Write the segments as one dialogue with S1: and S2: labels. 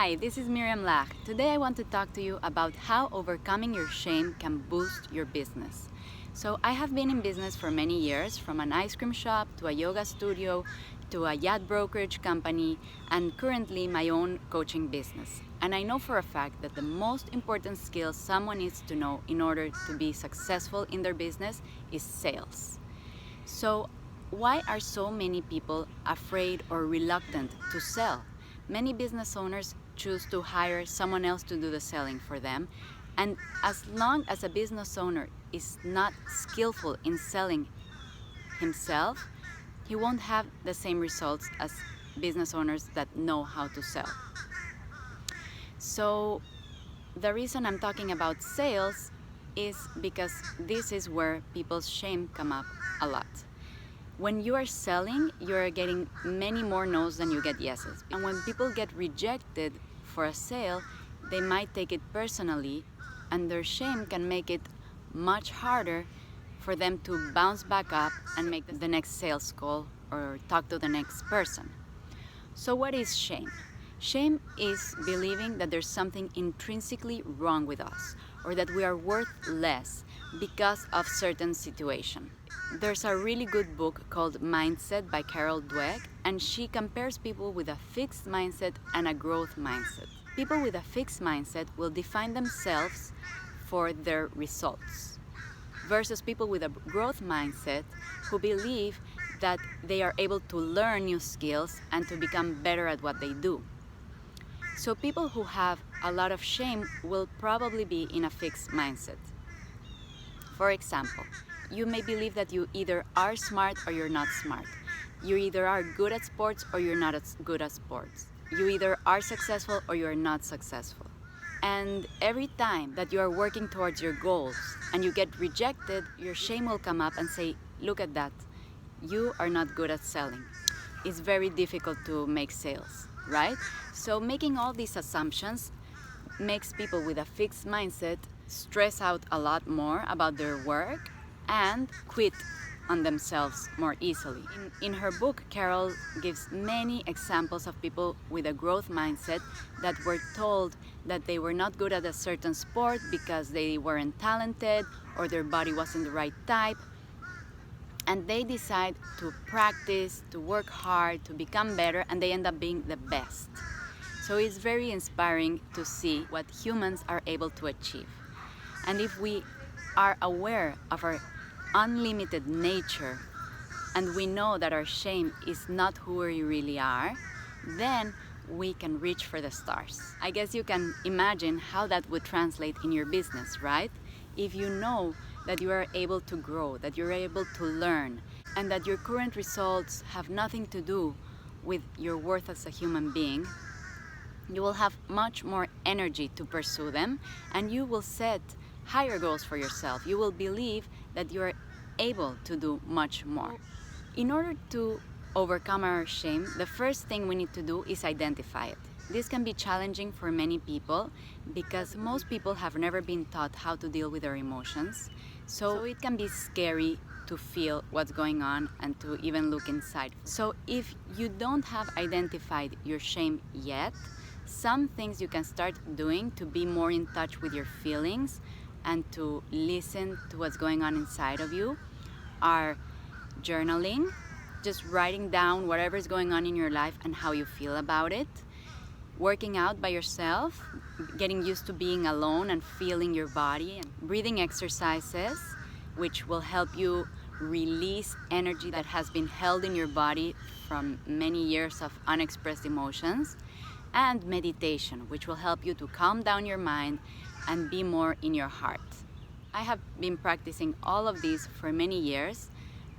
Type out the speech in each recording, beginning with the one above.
S1: Hi, this is Miriam Lach. Today I want to talk to you about how overcoming your shame can boost your business. So I have been in business for many years, from an ice cream shop to a yoga studio to a yacht brokerage company and currently my own coaching business. And I know for a fact that the most important skill someone needs to know in order to be successful in their business is sales. So why are so many people afraid or reluctant to sell? Many business owners choose to hire someone else to do the selling for them, and as long as a business owner is not skillful in selling himself, he won't have the same results as business owners that know how to sell. So the reason I'm talking about sales is because this is where people's shame come up a lot. When you are selling, you are getting many more no's than you get yeses. And when people get rejected for a sale, they might take it personally, and their shame can make it much harder for them to bounce back up and make the next sales call or talk to the next person. So what is shame? Shame is believing that there's something intrinsically wrong with us, or that we are worth less because of certain situation. There's a really good book called Mindset by Carol Dweck, and she compares people with a fixed mindset and a growth mindset. People with a fixed mindset will define themselves for their results, versus people with a growth mindset who believe that they are able to learn new skills and to become better at what they do. So people who have a lot of shame will probably be in a fixed mindset. For example, you may believe that you either are smart or you're not smart. You either are good at sports or you're not as good at sports. You either are successful or you're not successful. And every time that you are working towards your goals and you get rejected, your shame will come up and say, look at that, you are not good at selling. It's very difficult to make sales, right? So making all these assumptions makes people with a fixed mindset stress out a lot more about their work and quit on themselves more easily. In her book, Carol gives many examples of people with a growth mindset that were told that they were not good at a certain sport because they weren't talented or their body wasn't the right type. And they decide to practice, to work hard, to become better, and they end up being the best. So it's very inspiring to see what humans are able to achieve. And if we are aware of our unlimited nature and we know that our shame is not who we really are, then we can reach for the stars. I guess you can imagine how that would translate in your business, right? If you know that you are able to grow, that you're able to learn, and that your current results have nothing to do with your worth as a human being, you will have much more energy to pursue them, and you will set higher goals for yourself. You will believe that you are able to do much more. In order to overcome our shame, the first thing we need to do is identify it. This can be challenging for many people because most people have never been taught how to deal with their emotions. So it can be scary to feel what's going on and to even look inside. So if you don't have identified your shame yet, some things you can start doing to be more in touch with your feelings and to listen to what's going on inside of you are journaling, just writing down whatever's going on in your life and how you feel about it, working out by yourself, getting used to being alone and feeling your body, and breathing exercises, which will help you release energy that has been held in your body from many years of unexpressed emotions, and meditation, which will help you to calm down your mind and be more in your heart. I have been practicing all of these for many years,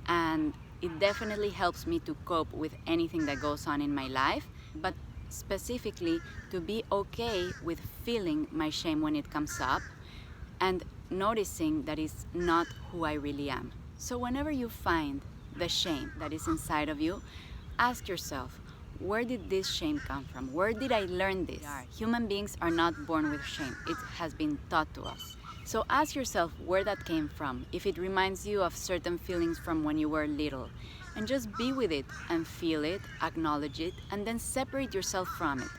S1: and it definitely helps me to cope with anything that goes on in my life, but specifically to be okay with feeling my shame when it comes up and noticing that it's not who I really am. So whenever you find the shame that is inside of you, ask yourself, where did this shame come from? Where did I learn this? Human beings are not born with shame. It has been taught to us. So ask yourself where that came from, if it reminds you of certain feelings from when you were little. And just be with it and feel it, acknowledge it, and then separate yourself from it.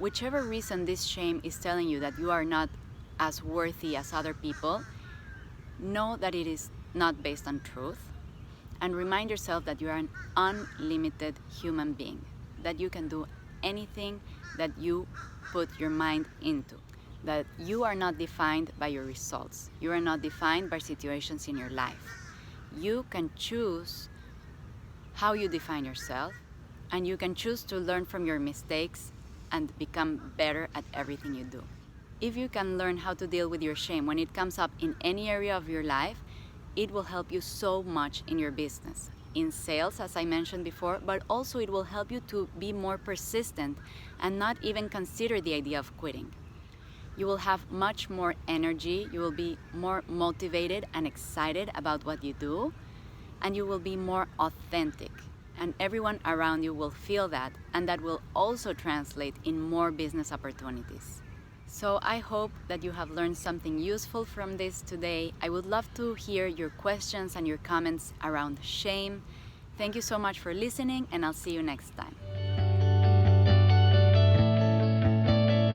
S1: whichever reason this shame is telling you that you are not as worthy as other people, know that it is not based on truth, and remind yourself that you are an unlimited human being, that you can do anything that you put your mind into, that you are not defined by your results, you are not defined by situations in your life. You can choose how you define yourself, and you can choose to learn from your mistakes and become better at everything you do. If you can learn how to deal with your shame when it comes up in any area of your life, it will help you so much in your business, in sales, as I mentioned before, but also it will help you to be more persistent and not even consider the idea of quitting. You will have much more energy, you will be more motivated and excited about what you do, and you will be more authentic. And everyone around you will feel that, and that will also translate in more business opportunities. So I hope that you have learned something useful from this today. I would love to hear your questions and your comments around shame. Thank you so much for listening, and I'll see you next time.